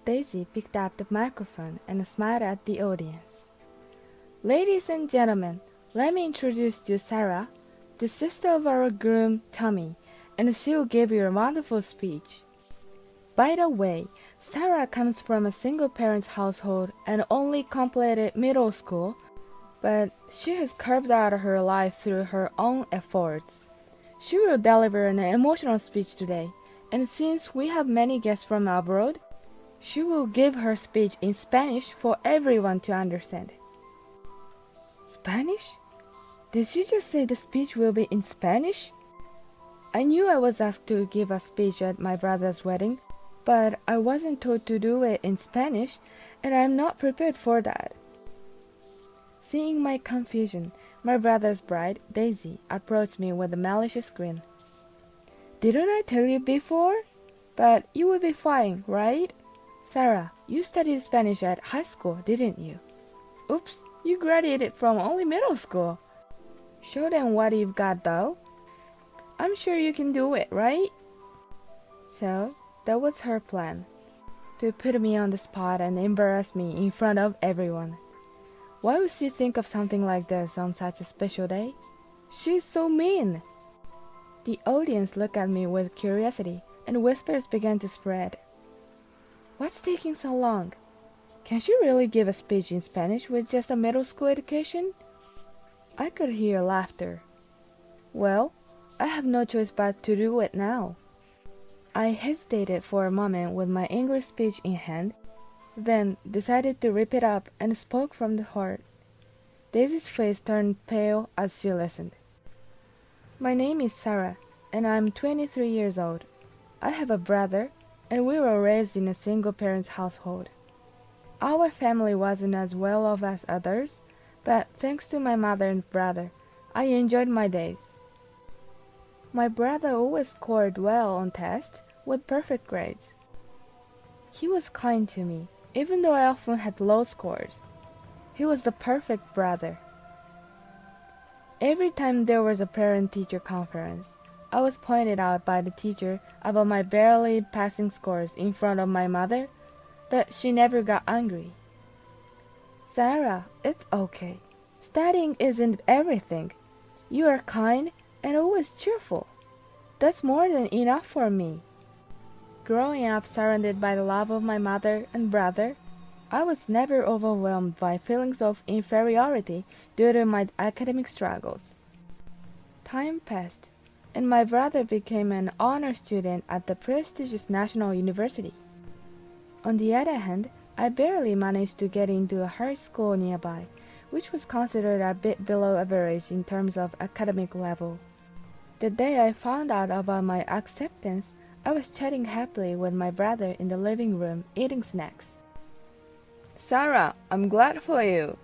Daisy picked up the microphone and smiled at the audience. Ladies and gentlemen, let me introduce you Sarah, the sister of our groom Tommy, and she will give you a wonderful speech. By the way, Sarah comes from a single-parent household and only completed middle school, but she has carved out her life through her own efforts. She will deliver an emotional speech today, and since we have many guests from abroad, she will give her speech in Spanish for everyone to understand. Spanish? Did she just say the speech will be in Spanish? I knew I was asked to give a speech at my brother's wedding, but I wasn't told to do it in Spanish, and I'm not prepared for that. Seeing my confusion, my brother's bride, Daisy, approached me with a malicious grin. Didn't I tell you before? But you will be fine, right? Sarah, you studied Spanish at high school, didn't you? Oops, you graduated from only middle school. Show them what you've got though. I'm sure you can do it, right? So, that was her plan. To put me on the spot and embarrass me in front of everyone. Why would she think of something like this on such a special day? She's so mean! The audience looked at me with curiosity, and whispers began to spread. What's taking so long? Can she really give a speech in Spanish with just a middle school education? I could hear laughter. Well, I have no choice but to do it now. I hesitated for a moment with my English speech in hand, then decided to rip it up and spoke from the heart. Daisy's face turned pale as she listened. My name is Sarah, and I'm 23 years old. I have a brother, and we were raised in a single-parent household. Our family wasn't as well off as others, but thanks to my mother and brother, I enjoyed my days. My brother always scored well on tests with perfect grades. He was kind to me, even though I often had low scores. He was the perfect brother. Every time there was a parent-teacher conference, I was pointed out by the teacher about my barely passing scores in front of my mother, but she never got angry. Sarah, it's okay. Studying isn't everything. You are kind and always cheerful. That's more than enough for me. Growing up surrounded by the love of my mother and brother, I was never overwhelmed by feelings of inferiority due to my academic struggles. Time passed, and my brother became an honor student at the prestigious National University. On the other hand, I barely managed to get into a high school nearby, which was considered a bit below average in terms of academic level. The day I found out about my acceptance, I was chatting happily with my brother in the living room, eating snacks. Sarah, I'm glad for you.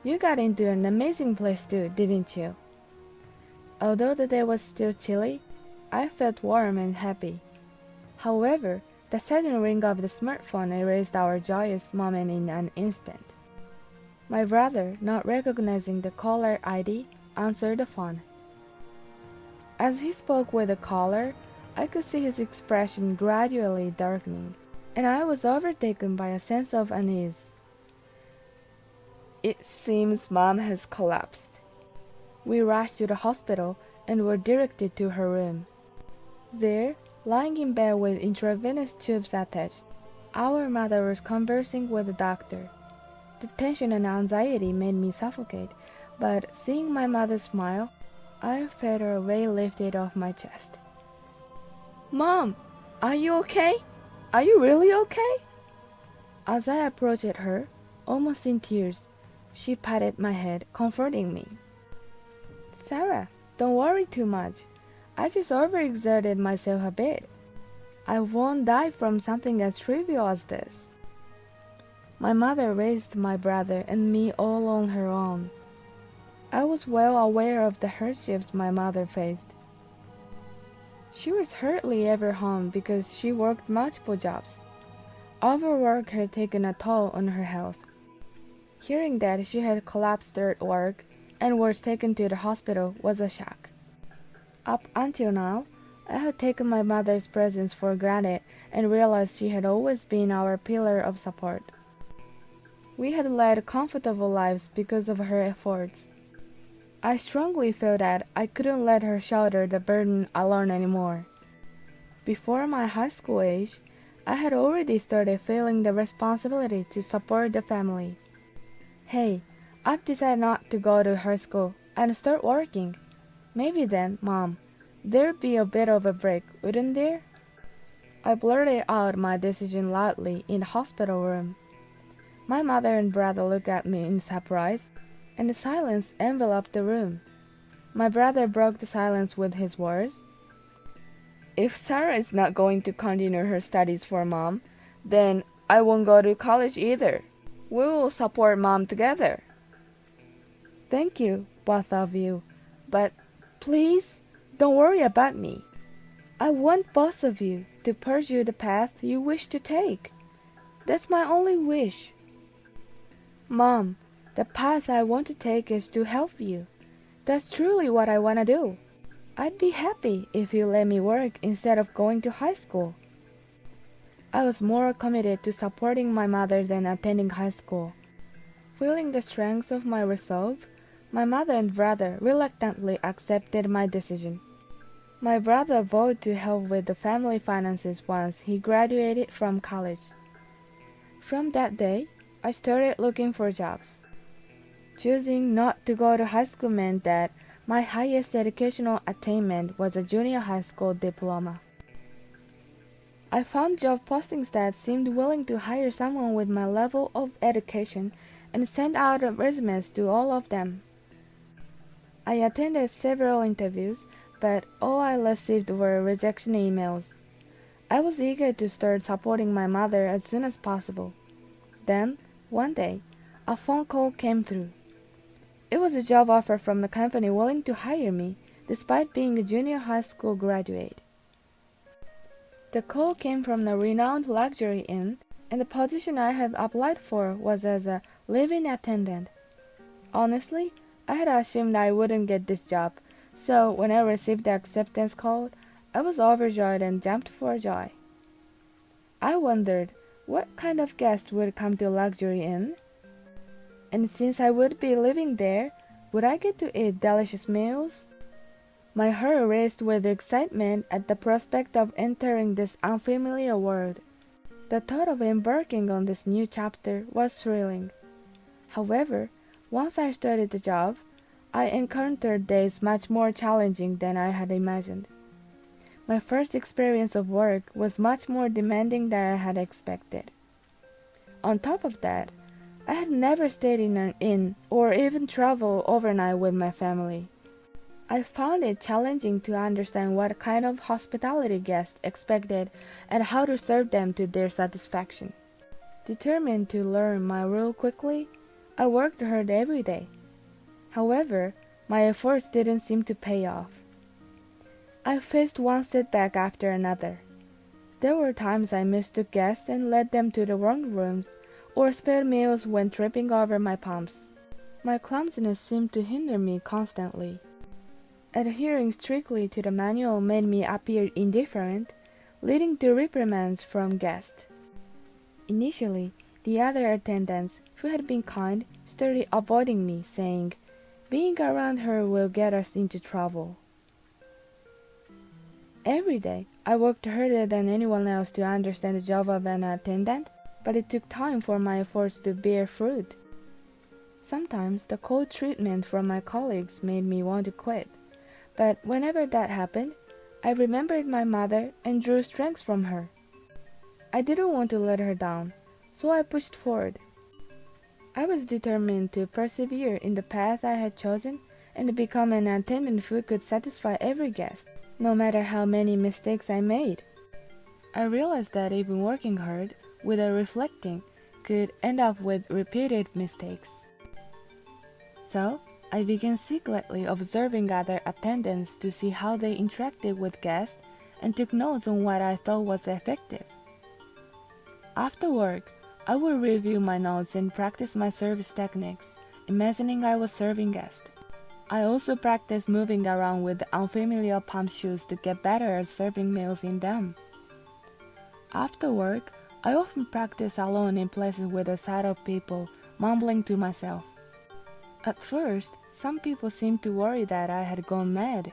You got into an amazing place too, didn't you? Although the day was still chilly, I felt warm and happy. However, the sudden ring of the smartphone erased our joyous moment in an instant. My brother, not recognizing the caller ID, answered the phone. As he spoke with the caller, I could see his expression gradually darkening, and I was overtaken by a sense of unease. It seems Mom has collapsed. We rushed to the hospital and were directed to her room. There, lying in bed with intravenous tubes attached, our mother was conversing with the doctor. The tension and anxiety made me suffocate, but seeing my mother smile, I felt a weight lifted off my chest. Mom, are you okay? Are you really okay? As I approached her, almost in tears, she patted my head, comforting me. Sarah, don't worry too much. I just overexerted myself a bit. I won't die from something as trivial as this. My mother raised my brother and me all on her own. I was well aware of the hardships my mother faced. She was hardly ever home because she worked multiple jobs. Overwork had taken a toll on her health. Hearing that she had collapsed at work and was taken to the hospital was a shock. Up until now, I had taken my mother's presence for granted and realized she had always been our pillar of support. We had led comfortable lives because of her efforts. I strongly felt that I couldn't let her shoulder the burden alone anymore. Before my high school age, I had already started feeling the responsibility to support the family. Hey, I've decided not to go to high school and start working. Maybe then, Mom, there'd be a bit of a break, wouldn't there? I blurted out my decision loudly in the hospital room. My mother and brother looked at me in surprise, and the silence enveloped the room. My brother broke the silence with his words. If Sarah is not going to continue her studies for Mom, then I won't go to college either. We will support Mom together. Thank you, both of you, but please don't worry about me. I want both of you to pursue the path you wish to take. That's my only wish. Mom, the path I want to take is to help you. That's truly what I want to do. I'd be happy if you let me work instead of going to high school. I was more committed to supporting my mother than attending high school. Feeling the strength of my resolve, my mother and brother reluctantly accepted my decision. My brother vowed to help with the family finances once he graduated from college. From that day, I started looking for jobs. Choosing not to go to high school meant that my highest educational attainment was a junior high school diploma. I found job postings that seemed willing to hire someone with my level of education and sent out resumes to all of them. I attended several interviews, but all I received were rejection emails. I was eager to start supporting my mother as soon as possible. Then, one day, a phone call came through. It was a job offer from a company willing to hire me, despite being a junior high school graduate. The call came from a renowned luxury inn, and the position I had applied for was as a live-in attendant. Honestly, I had assumed I wouldn't get this job, so when I received the acceptance call, I was overjoyed and jumped for joy. I wondered what kind of guest would come to a luxury inn? And since I would be living there, would I get to eat delicious meals? My heart raced with excitement at the prospect of entering this unfamiliar world. The thought of embarking on this new chapter was thrilling. However, once I started the job, I encountered days much more challenging than I had imagined. My first experience of work was much more demanding than I had expected. On top of that, I had never stayed in an inn or even traveled overnight with my family. I found it challenging to understand what kind of hospitality guests expected and how to serve them to their satisfaction. Determined to learn my role quickly, I worked hard every day. However, my efforts didn't seem to pay off. I faced one setback after another. There were times I mistook guests and led them to the wrong rooms, or spilled meals when tripping over my palms. My clumsiness seemed to hinder me constantly. Adhering strictly to the manual made me appear indifferent, leading to reprimands from guests. Initially, the other attendants, who had been kind, started avoiding me, saying, "Being around her will get us into trouble." Every day, I worked harder than anyone else to understand the job of an attendant, but it took time for my efforts to bear fruit. Sometimes the cold treatment from my colleagues made me want to quit, but whenever that happened, I remembered my mother and drew strength from her. I didn't want to let her down, so I pushed forward. I was determined to persevere in the path I had chosen and to become an attendant who could satisfy every guest, no matter how many mistakes I made. I realized that even working hard, without reflecting, could end up with repeated mistakes. So, I began secretly observing other attendants to see how they interacted with guests and took notes on what I thought was effective. After work, I would review my notes and practice my service techniques, imagining I was serving guests. I also practice moving around with unfamiliar pump shoes to get better at serving meals in them. After work, I often practice alone in places with a sight of people, mumbling to myself. At first, some people seemed to worry that I had gone mad.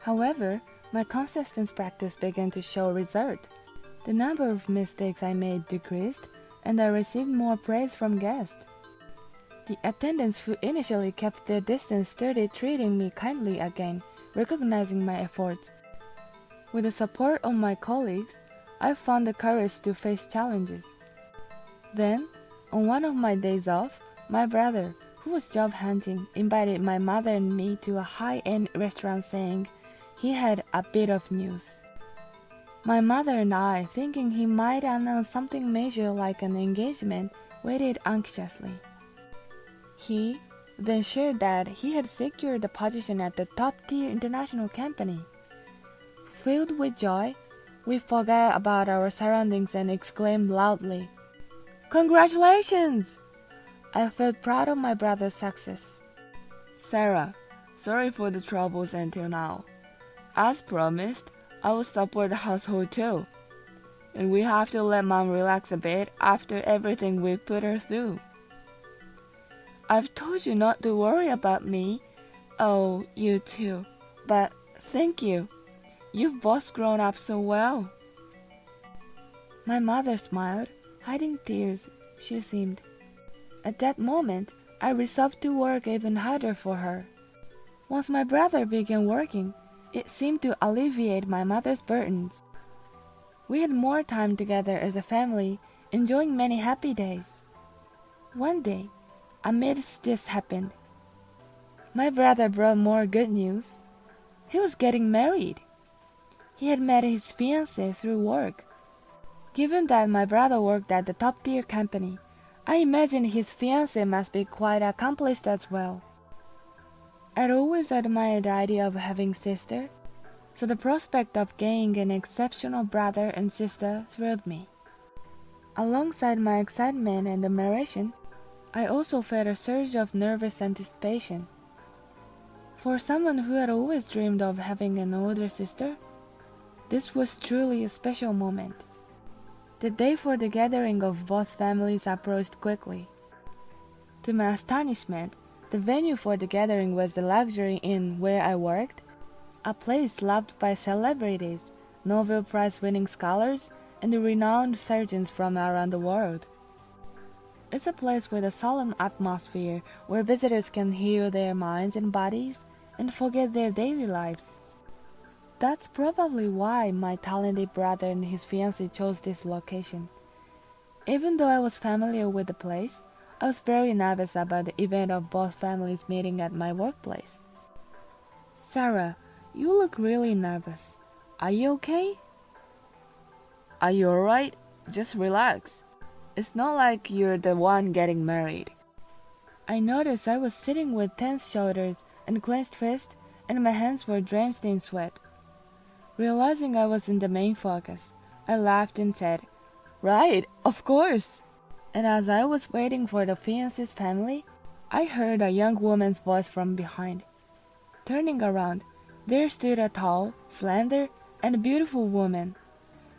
However, my consistent practice began to show result. The number of mistakes I made decreased, and I received more praise from guests. The attendants who initially kept their distance started treating me kindly again, recognizing my efforts. With the support of my colleagues, I found the courage to face challenges. Then, on one of my days off, my brother, who was job hunting, invited my mother and me to a high-end restaurant saying he had a bit of news. My mother and I, thinking he might announce something major like an engagement, waited anxiously. He then shared that he had secured a position at the top-tier international company. Filled with joy, we forgot about our surroundings and exclaimed loudly, "Congratulations!" I felt proud of my brother's success. "Sarah, sorry for the troubles until now. As promised, I will support the household too. And we have to let Mom relax a bit after everything we've put her through. I've told you not to worry about me. Oh, you too. But thank you. You've both grown up so well." My mother smiled, hiding tears, she seemed. At that moment, I resolved to work even harder for her. Once my brother began working, it seemed to alleviate my mother's burdens. We had more time together as a family, enjoying many happy days. One day, amidst this happened. My brother brought more good news. He was getting married. He had met his fiancée through work. Given that my brother worked at the top-tier company, I imagined his fiancée must be quite accomplished as well. I'd always admired the idea of having sister, so the prospect of gaining an exceptional brother and sister thrilled me. Alongside my excitement and admiration, I also felt a surge of nervous anticipation. For someone who had always dreamed of having an older sister, this was truly a special moment. The day for the gathering of both families approached quickly. To my astonishment, the venue for the gathering was the luxury inn where I worked, a place loved by celebrities, Nobel Prize-winning scholars, and renowned surgeons from around the world. It's a place with a solemn atmosphere where visitors can heal their minds and bodies and forget their daily lives. That's probably why my talented brother and his fiancée chose this location. Even though I was familiar with the place, I was very nervous about the event of both families meeting at my workplace. "Sarah, you look really nervous. Are you okay?" "Are you alright? Just relax. It's not like you're the one getting married." I noticed I was sitting with tense shoulders and clenched fists, and my hands were drenched in sweat. Realizing I wasn't the main focus, I laughed and said, "Right, of course." And as I was waiting for the fiancé's family, I heard a young woman's voice from behind. Turning around, there stood a tall, slender, and beautiful woman.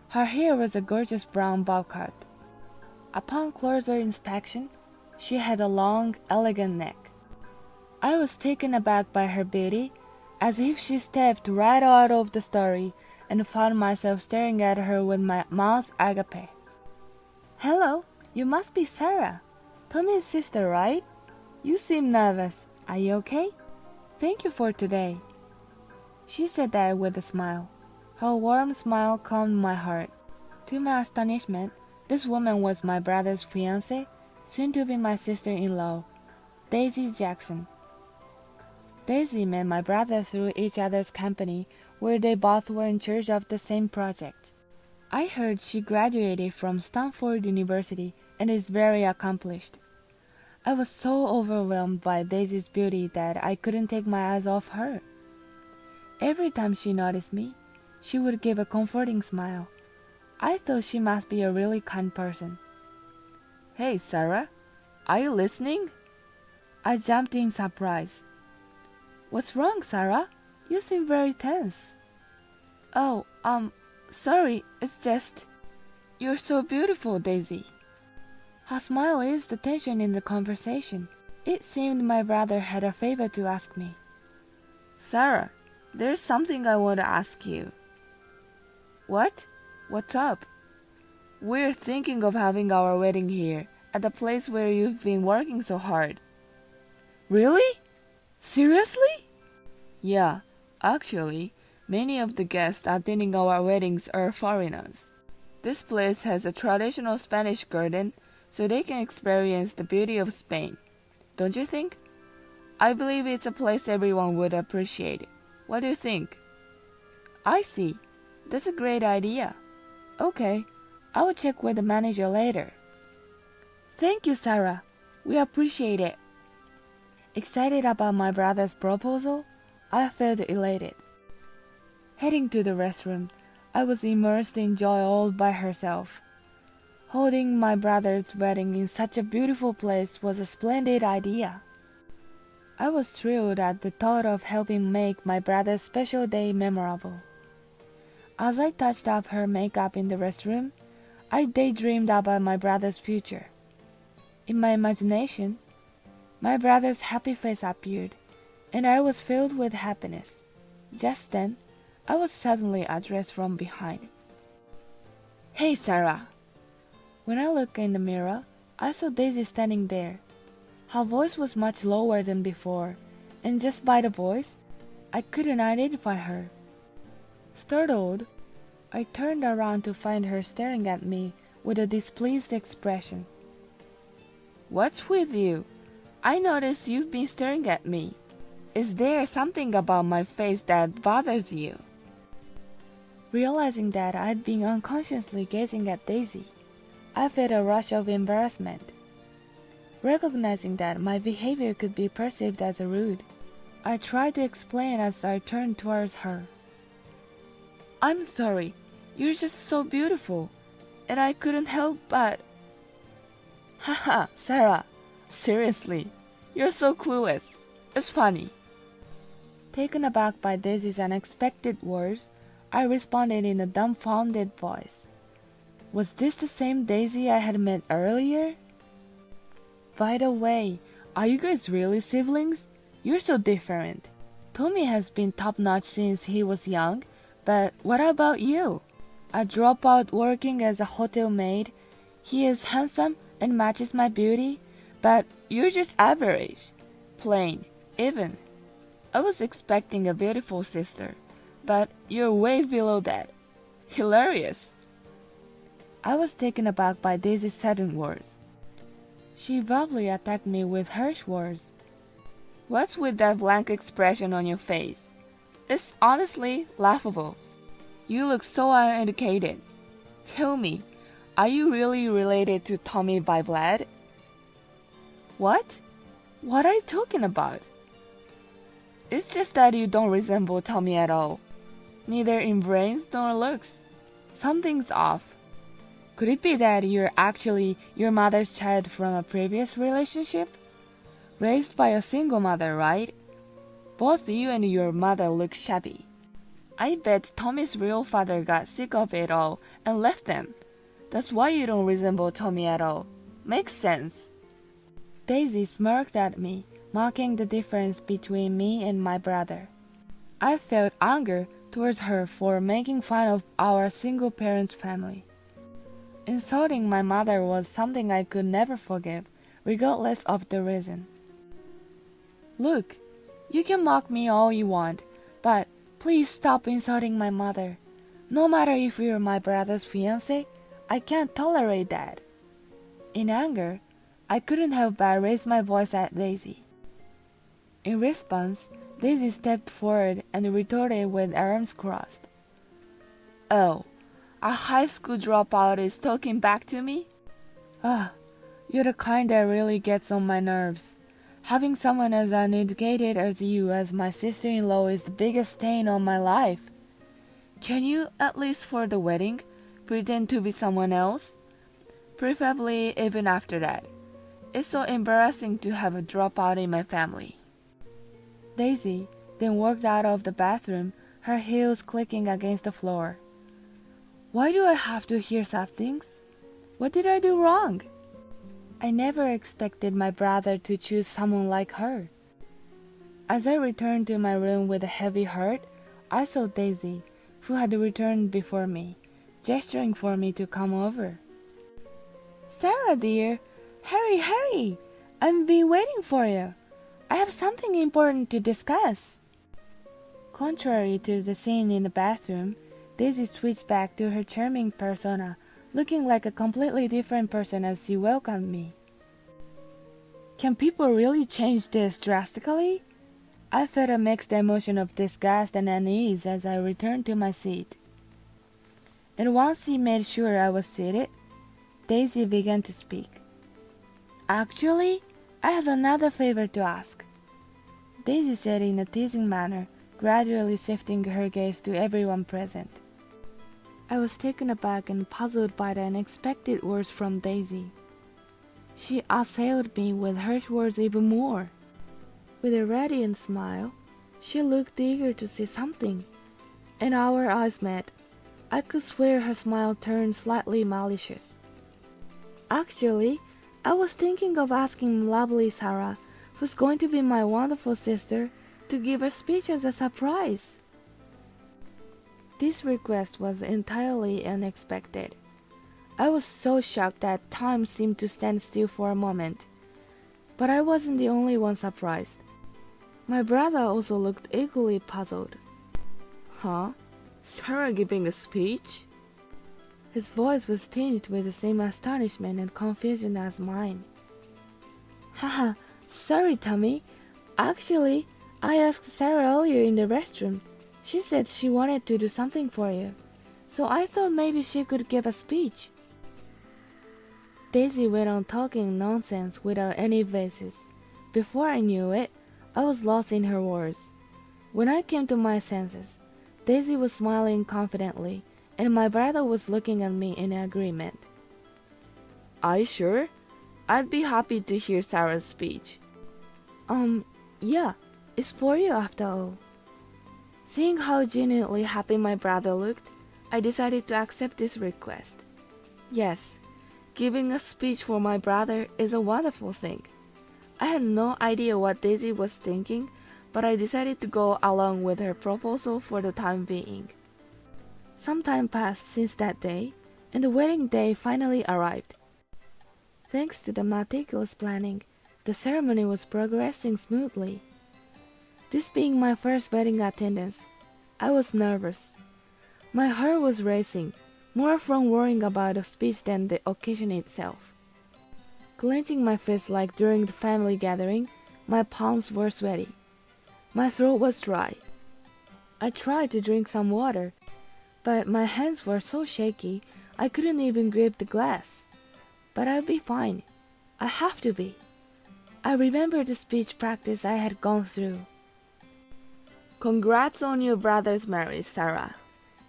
Her hair was a gorgeous brown bob cut. Upon closer inspection, she had a long, elegant neck. I was taken aback by her beauty, as if she stepped right out of the story, and found myself staring at her with my mouth agape. "Hello, you must be Sarah, Tommy's sister, right? You seem nervous. Are you okay? Thank you for today." She said that with a smile. Her warm smile calmed my heart. To my astonishment, this woman was my brother's fiancée, soon to be my sister-in-law, Daisy Jackson. Daisy met my brother through each other's company, where they both were in charge of the same project. I heard she graduated from Stanford University and is very accomplished. I was so overwhelmed by Daisy's beauty that I couldn't take my eyes off her. Every time she noticed me, she would give a comforting smile. I thought she must be a really kind person. "Hey, Sarah, are you listening?" I jumped in surprise. What's wrong, Sarah? You seem very tense. Oh, sorry, it's just... You're so beautiful, Daisy. Her smile eased the tension in the conversation. It seemed my brother had a favor to ask me. Sarah, there's something I want to ask you. What? What's up? We're thinking of having our wedding here, at the place where you've been working so hard. Really? Seriously? Yeah, actually, many of the guests attending our weddings are foreigners. This place has a traditional Spanish garden, so they can experience the beauty of Spain. Don't you think? I believe it's a place everyone would appreciate. What do you think? I see. That's a great idea. Okay, I will check with the manager later. Thank you, Sarah. We appreciate it. Excited about my brother's proposal, I felt elated. Heading to the restroom, I was immersed in joy all by herself. Holding my brother's wedding in such a beautiful place was a splendid idea. I was thrilled at the thought of helping make my brother's special day memorable. As I touched up her makeup in the restroom, I daydreamed about my brother's future. In my imagination, my brother's happy face appeared, and I was filled with happiness. Just then, I was suddenly addressed from behind. Hey, Sarah. When I looked in the mirror, I saw Daisy standing there. Her voice was much lower than before, and just by the voice, I couldn't identify her. Startled, I turned around to find her staring at me with a displeased expression. What's with you? I noticed you've been staring at me. Is there something about my face that bothers you? Realizing that I'd been unconsciously gazing at Daisy, I felt a rush of embarrassment. Recognizing that my behavior could be perceived as rude, I tried to explain as I turned towards her. I'm sorry, you're just so beautiful, and I couldn't help but... Haha, Sarah, seriously, you're so clueless. It's funny. Taken aback by Daisy's unexpected words, I responded in a dumbfounded voice. Was this the same Daisy I had met earlier? By the way, are you guys really siblings? You're so different. Tommy has been top-notch since he was young, but what about you? A dropout working as a hotel maid. He is handsome and matches my beauty, but you're just average. Plain, even. I was expecting a beautiful sister, but you're way below that. Hilarious. I was taken aback by Daisy's sudden words. She verbally attacked me with harsh words. What's with that blank expression on your face? It's honestly laughable. You look so uneducated. Tell me, are you really related to Tommy by blood? What? What are you talking about? It's just that you don't resemble Tommy at all. Neither in brains nor looks. Something's off. Could it be that you're actually your mother's child from a previous relationship? Raised by a single mother, right? Both you and your mother look shabby. I bet Tommy's real father got sick of it all and left them. That's why you don't resemble Tommy at all. Makes sense. Daisy smirked at me, mocking the difference between me and my brother. I felt anger towards her for making fun of our single-parents family. Insulting my mother was something I could never forgive, regardless of the reason. Look, you can mock me all you want, but please stop insulting my mother. No matter if you're my brother's fiancé, I can't tolerate that. In anger, I couldn't help but raise my voice at Daisy. In response, Daisy stepped forward and retorted with arms crossed. Oh, a high school dropout is talking back to me? Ah, you're the kind that really gets on my nerves. Having someone as uneducated as you as my sister-in-law is the biggest stain on my life. Can you, at least for the wedding, pretend to be someone else? Preferably even after that. It's so embarrassing to have a dropout in my family. Daisy, then walked out of the bathroom, her heels clicking against the floor. Why do I have to hear such things? What did I do wrong? I never expected my brother to choose someone like her. As I returned to my room with a heavy heart, I saw Daisy, who had returned before me, gesturing for me to come over. Sarah, dear, hurry! I've been waiting for you. I have something important to discuss. Contrary to the scene in the bathroom, Daisy switched back to her charming persona, looking like a completely different person as she welcomed me. Can people really change this drastically? I felt a mixed emotion of disgust and unease as I returned to my seat. And once she made sure I was seated, Daisy began to speak. Actually, I have another favor to ask, Daisy said in a teasing manner, gradually shifting her gaze to everyone present. I was taken aback and puzzled by the unexpected words from Daisy. She assailed me with harsh words even more. With a radiant smile, she looked eager to say something, and our eyes met. I could swear her smile turned slightly malicious. Actually, I was thinking of asking lovely Sarah, who's going to be my wonderful sister, to give a speech as a surprise. This request was entirely unexpected. I was so shocked that time seemed to stand still for a moment. But I wasn't the only one surprised. My brother also looked equally puzzled. Huh? Sarah giving a speech? His voice was tinged with the same astonishment and confusion as mine. Haha, sorry, Tommy. Actually, I asked Sarah earlier in the restroom. She said she wanted to do something for you, so I thought maybe she could give a speech. Daisy went on talking nonsense without any basis. Before I knew it, I was lost in her words. When I came to my senses, Daisy was smiling confidently, and my brother was looking at me in agreement. Are you sure? I'd be happy to hear Sarah's speech. Yeah, it's for you after all. Seeing how genuinely happy my brother looked, I decided to accept this request. Yes, giving a speech for my brother is a wonderful thing. I had no idea what Daisy was thinking, but I decided to go along with her proposal for the time being. Some time passed since that day, and the wedding day finally arrived. Thanks to the meticulous planning, the ceremony was progressing smoothly. This being my first wedding attendance, I was nervous. My heart was racing, more from worrying about the speech than the occasion itself. Clenching my fists like during the family gathering, my palms were sweaty. My throat was dry. I tried to drink some water, but my hands were so shaky I couldn't even grip the glass. But I'll be fine. I have to be. I remembered the speech practice I had gone through. Congrats on your brother's marriage, Sarah.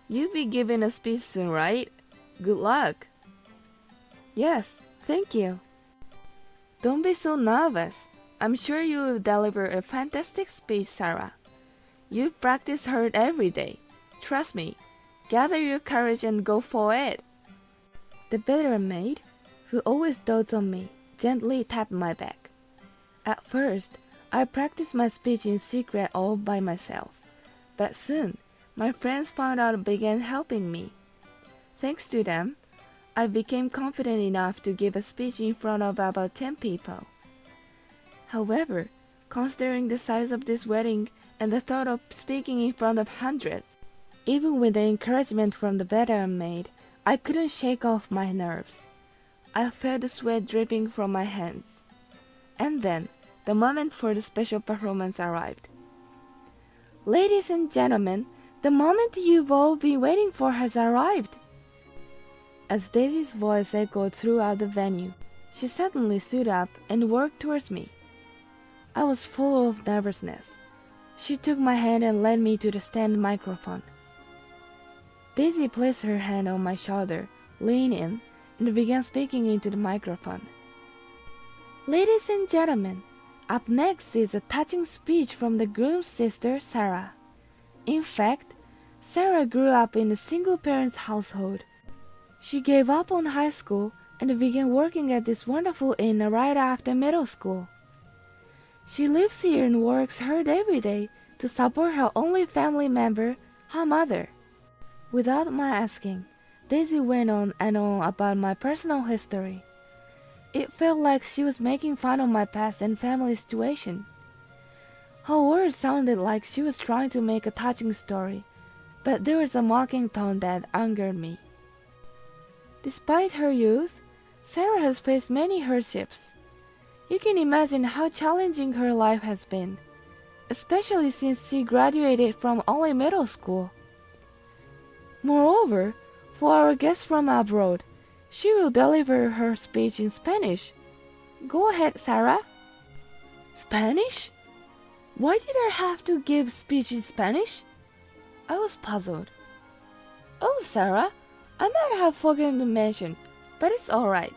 You'll be giving a speech soon, right? Good luck. Yes, thank you. Don't be so nervous. I'm sure you will deliver a fantastic speech, Sarah. You've practiced hard every day. Trust me. Gather your courage and go for it. The veteran maid, who always dotes on me, gently tapped my back. At first, I practiced my speech in secret all by myself, but soon my friends found out and began helping me. Thanks to them, I became confident enough to give a speech in front of about 10 people. However, considering the size of this wedding and the thought of speaking in front of hundreds, even with the encouragement from the veteran maid, I couldn't shake off my nerves. I felt the sweat dripping from my hands. And then, the moment for the special performance arrived. Ladies and gentlemen, the moment you've all been waiting for has arrived. As Daisy's voice echoed throughout the venue, she suddenly stood up and walked towards me. I was full of nervousness. She took my hand and led me to the stand microphone. Daisy placed her hand on my shoulder, leaned in, and began speaking into the microphone. Ladies and gentlemen, Up next is a touching speech from the groom's sister, Sarah. In fact, Sarah grew up in a single-parent household. She gave up on high school and began working at this wonderful inn right after middle school. She lives here and works hard every day to support her only family member, her mother. Without my asking, Daisy went on and on about my personal history. It felt like she was making fun of my past and family situation. Her words sounded like she was trying to make a touching story, but there was a mocking tone that angered me. Despite her youth, Sarah has faced many hardships. You can imagine how challenging her life has been, especially since she graduated from only middle school. Moreover, for our guest from abroad, she will deliver her speech in Spanish. Go ahead, Sarah. Spanish? Why did I have to give speech in Spanish? I was puzzled. Oh, Sarah, I might have forgotten to mention, but it's alright.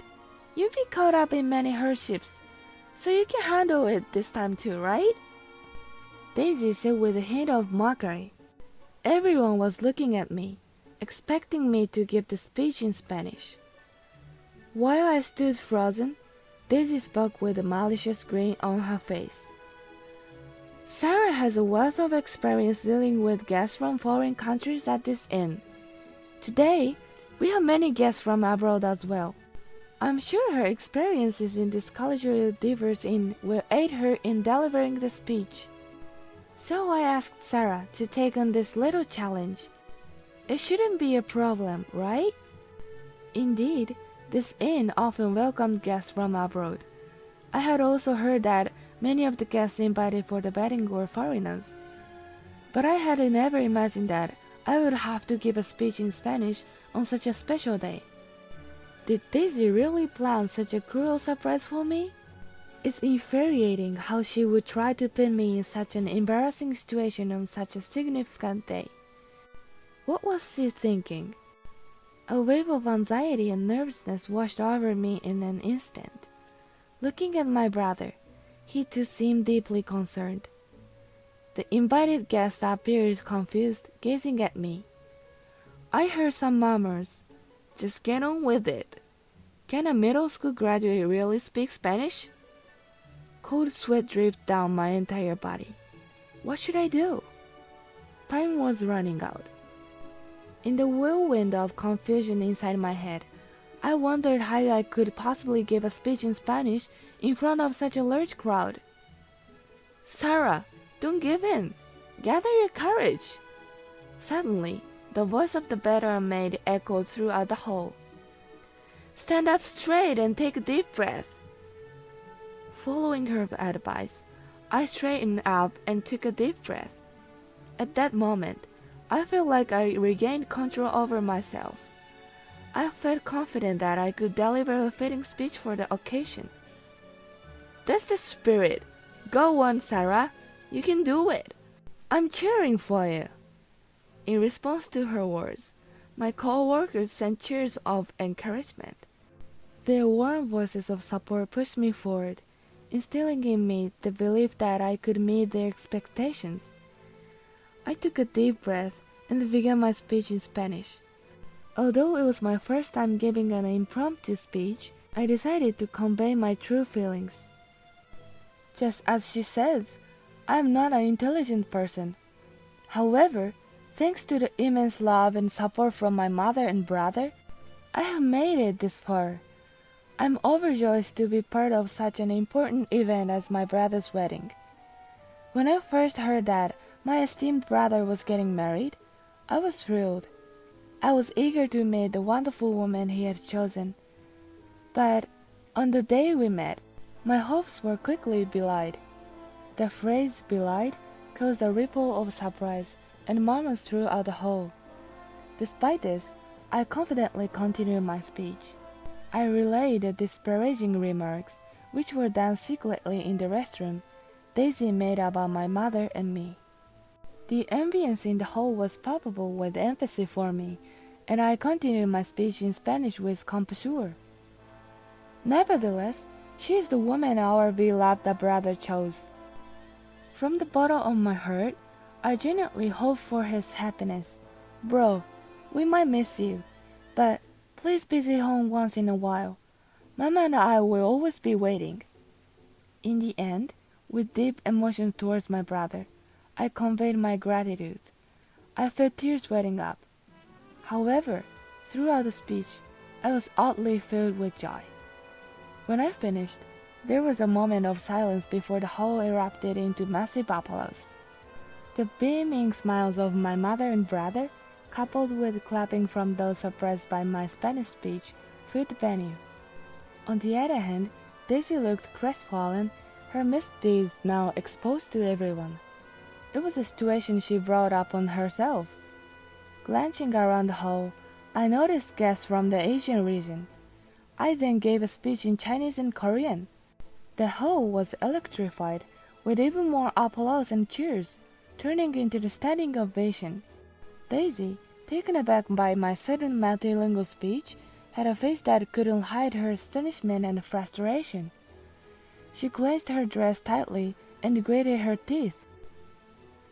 You've been caught up in many hardships, so you can handle it this time too, right? Daisy said with a hint of mockery. Everyone was looking at me, expecting me to give the speech in Spanish. While I stood frozen, Daisy spoke with a malicious grin on her face. Sarah has a wealth of experience dealing with guests from foreign countries at this inn. Today, we have many guests from abroad as well. I'm sure her experiences in this culturally diverse inn will aid her in delivering the speech. So I asked Sarah to take on this little challenge. It shouldn't be a problem, right? Indeed, this inn often welcomed guests from abroad. I had also heard that many of the guests invited for the wedding were foreigners. But I had never imagined that I would have to give a speech in Spanish on such a special day. Did Daisy really plan such a cruel surprise for me? It's infuriating how she would try to put me in such an embarrassing situation on such a significant day. What was she thinking? A wave of anxiety and nervousness washed over me in an instant. Looking at my brother, he too seemed deeply concerned. The invited guests appeared confused, gazing at me. I heard some murmurs. Just get on with it. Can a middle school graduate really speak Spanish? Cold sweat dripped down my entire body. What should I do? Time was running out. In the whirlwind of confusion inside my head, I wondered how I could possibly give a speech in Spanish in front of such a large crowd. Sarah, don't give in. Gather your courage. Suddenly, the voice of the veteran maid echoed throughout the hall. Stand up straight and take a deep breath. Following her advice, I straightened up and took a deep breath. At that moment, I felt like I regained control over myself. I felt confident that I could deliver a fitting speech for the occasion. That's the spirit. Go on, Sarah. You can do it. I'm cheering for you. In response to her words, my co-workers sent cheers of encouragement. Their warm voices of support pushed me forward, instilling in me the belief that I could meet their expectations. I took a deep breath and began my speech in Spanish. Although it was my first time giving an impromptu speech, I decided to convey my true feelings. Just as she says, I am not an intelligent person. However, thanks to the immense love and support from my mother and brother, I have made it this far. I'm overjoyed to be part of such an important event as my brother's wedding. When I first heard that my esteemed brother was getting married, I was thrilled. I was eager to meet the wonderful woman he had chosen. But on the day we met, my hopes were quickly belied. The phrase belied caused a ripple of surprise and murmurs throughout the hall. Despite this, I confidently continued my speech. I relayed the disparaging remarks, which were done secretly in the restroom, Daisy made about my mother and me. The ambience in the hall was palpable with empathy for me, and I continued my speech in Spanish with composure. Nevertheless, She is the woman our beloved brother chose. From the bottom of my heart, I genuinely hope for his happiness. Bro, we might miss you, but please visit home once in a while. Mama and I will always be waiting. In the end, with deep emotion towards my brother, I conveyed my gratitude. I felt tears welling up. However, throughout the speech, I was oddly filled with joy. When I finished, there was a moment of silence before the hall erupted into massive applause. The beaming smiles of my mother and brother, coupled with clapping from those surprised by my Spanish speech, filled the venue. On the other hand, Daisy looked crestfallen, her misdeeds now exposed to everyone. It was a situation she brought upon herself. Glancing around the hall, I noticed guests from the Asian region. I then gave a speech in Chinese and Korean. The hall was electrified, with even more applause and cheers, turning into the standing ovation. Daisy, taken aback by my sudden multilingual speech, had a face that couldn't hide her astonishment and frustration. She clenched her dress tightly and gritted her teeth.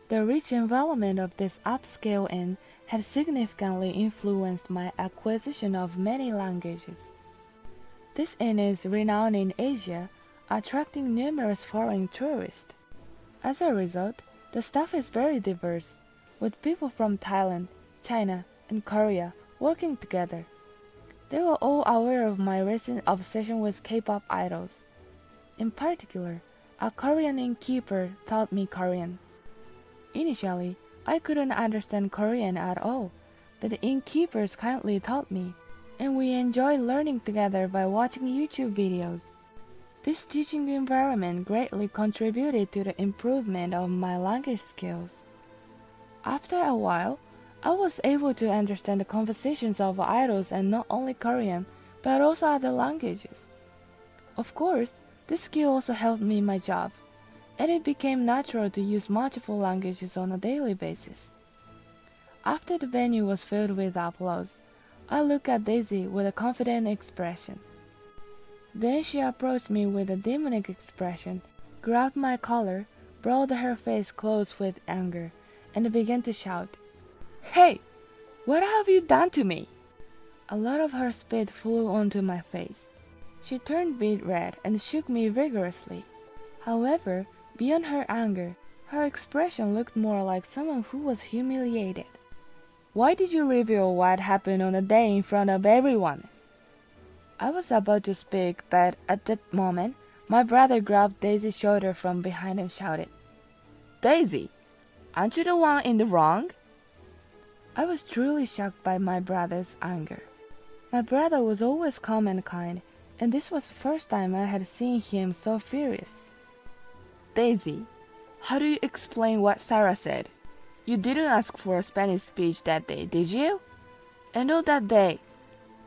The rich environment of this upscale inn had significantly influenced my acquisition of many languages. This inn is renowned in Asia, attracting numerous foreign tourists. As a result, the staff is very diverse, with people from Thailand, China, and Korea working together. They were all aware of my recent obsession with K-pop idols. In particular, a Korean innkeeper taught me Korean. Initially, I couldn't understand Korean at all, but the innkeepers kindly taught me, and we enjoyed learning together by watching YouTube videos. This teaching environment greatly contributed to the improvement of my language skills. After a while, I was able to understand the conversations of idols and not only Korean, but also other languages. Of course, this skill also helped me in my job, and it became natural to use multiple languages on a daily basis. After the venue was filled with applause, I looked at Daisy with a confident expression. Then she approached me with a demonic expression, grabbed my collar, brought her face close with anger, and began to shout, "Hey, what have you done to me?" A lot of her spit flew onto my face. She turned beet red and shook me vigorously. However, beyond her anger, her expression looked more like someone who was humiliated. "Why did you reveal what happened on the day in front of everyone?" I was about to speak, but at that moment, my brother grabbed Daisy's shoulder from behind and shouted, "Daisy, aren't you the one in the wrong?" I was truly shocked by my brother's anger. My brother was always calm and kind, and this was the first time I had seen him so furious. "Daisy, how do you explain what Sarah said? You didn't ask for a Spanish speech that day, did you? And on that day,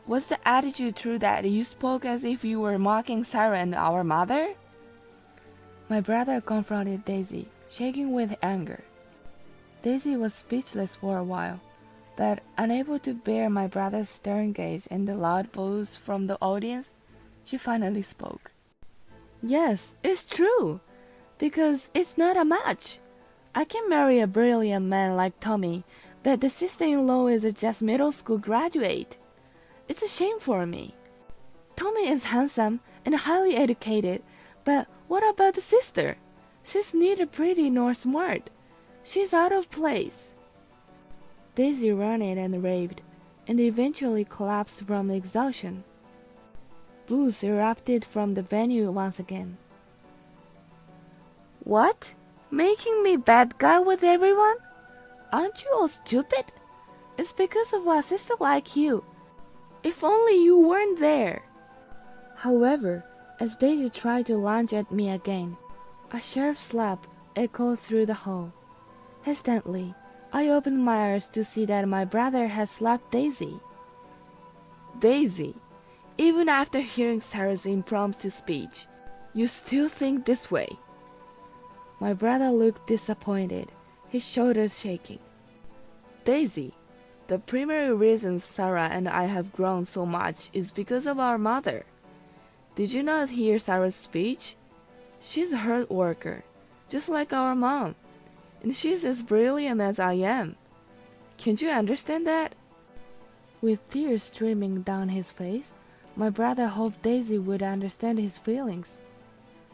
was the attitude true that you spoke as if you were mocking Sarah and our mother?" My brother confronted Daisy, shaking with anger. Daisy was speechless for a while, but unable to bear my brother's stern gaze and the loud boos from the audience, she finally spoke. "Yes, it's true, because it's not a match. I can marry a brilliant man like Tommy, but the sister-in-law is a just middle school graduate. It's a shame for me. Tommy is handsome and highly educated, but what about the sister? She's neither pretty nor smart. She's out of place." Daisy ranted and raved, and eventually collapsed from exhaustion. Boos erupted from the venue once again. "What? Making me bad guy with everyone? Aren't you all stupid? It's because of a sister like you. If only you weren't there." However, as Daisy tried to lunge at me again, a sharp slap echoed through the hall. Hesitantly, I opened my eyes to see that my brother had slapped Daisy. "Daisy, even after hearing Sarah's impromptu speech, you still think this way?" My brother looked disappointed, his shoulders shaking. "Daisy, the primary reason Sarah and I have grown so much is because of our mother. Did you not hear Sarah's speech? She's a hard worker, just like our mom, and she's as brilliant as I am. Can't you understand that?" With tears streaming down his face, my brother hoped Daisy would understand his feelings.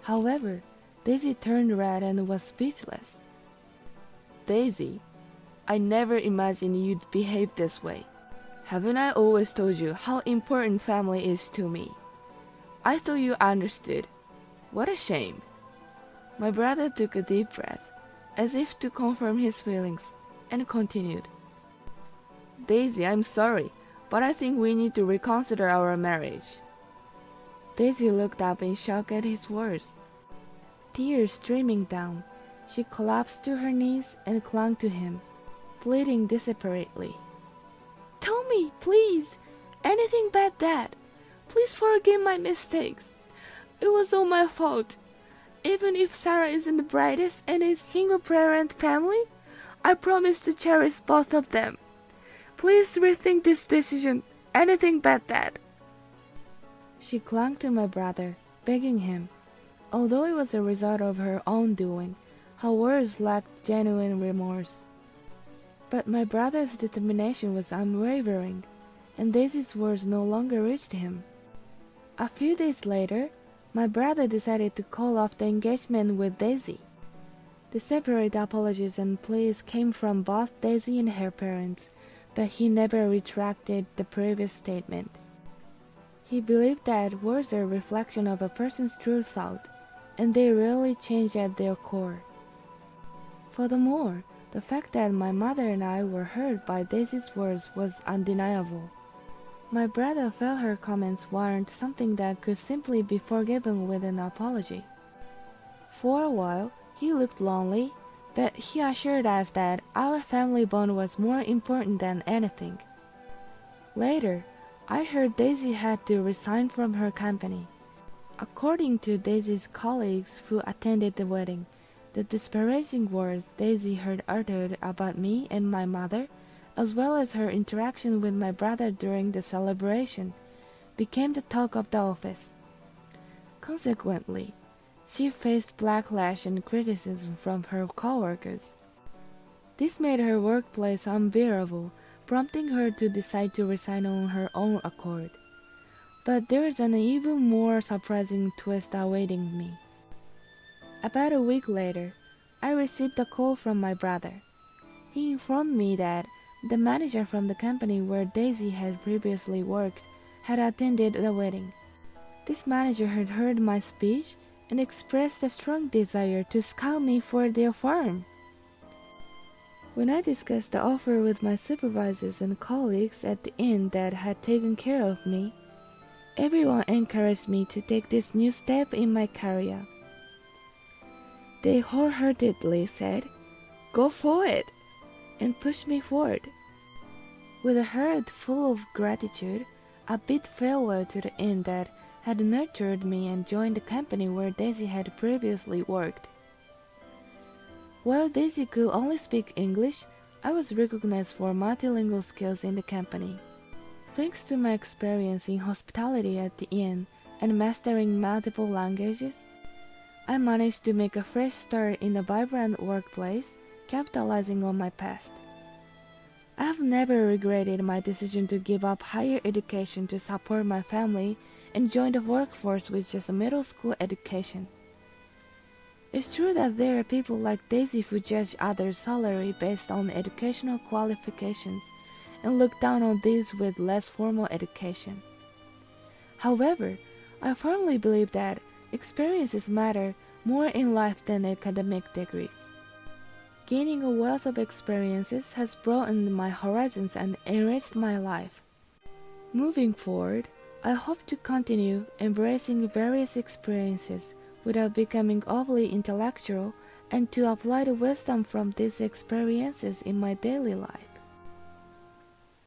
However, Daisy turned red and was speechless. "Daisy, I never imagined you'd behave this way. Haven't I always told you how important family is to me? I thought you understood. What a shame." My brother took a deep breath, as if to confirm his feelings, and continued. "Daisy, I'm sorry, but I think we need to reconsider our marriage." Daisy looked up in shock at his words. Tears streaming down, she collapsed to her knees and clung to him, pleading desperately. "Tell me, please, anything but that. Please forgive my mistakes. It was all my fault. Even if Sarah isn't the brightest and is a single-parent family, I promise to cherish both of them. Please rethink this decision, anything but that." She clung to my brother, begging him. Although it was a result of her own doing, her words lacked genuine remorse. But my brother's determination was unwavering, and Daisy's words no longer reached him. A few days later, my brother decided to call off the engagement with Daisy. The separate apologies and pleas came from both Daisy and her parents, but he never retracted the previous statement. He believed that words are a reflection of a person's true thought, and they rarely change at their core. Furthermore, the fact that my mother and I were hurt by Daisy's words was undeniable. My brother felt her comments weren't something that could simply be forgiven with an apology. For a while, he looked lonely, but he assured us that our family bond was more important than anything. Later, I heard Daisy had to resign from her company. According to Daisy's colleagues who attended the wedding, the disparaging words Daisy heard uttered about me and my mother, as well as her interaction with my brother during the celebration, became the talk of the office. Consequently, she faced backlash and criticism from her coworkers. This made her workplace unbearable, prompting her to decide to resign on her own accord. But there is an even more surprising twist awaiting me. About a week later, I received a call from my brother. He informed me that the manager from the company where Daisy had previously worked had attended the wedding. This manager had heard my speech and expressed a strong desire to scout me for their firm. When I discussed the offer with my supervisors and colleagues at the inn that had taken care of me, everyone encouraged me to take this new step in my career. They wholeheartedly said, "Go for it," and pushed me forward. With a heart full of gratitude, I bid farewell to the inn that had nurtured me and joined the company where Daisy had previously worked. While Daisy could only speak English, I was recognized for multilingual skills in the company. Thanks to my experience in hospitality at the inn and mastering multiple languages, I managed to make a fresh start in a vibrant workplace, capitalizing on my past. I have never regretted my decision to give up higher education to support my family and join the workforce with just a middle school education. It's true that there are people like Daisy who judge others' salary based on educational qualifications and look down on these with less formal education. However, I firmly believe that experiences matter more in life than academic degrees. Gaining a wealth of experiences has broadened my horizons and enriched my life. Moving forward, I hope to continue embracing various experiences without becoming overly intellectual and to apply the wisdom from these experiences in my daily life.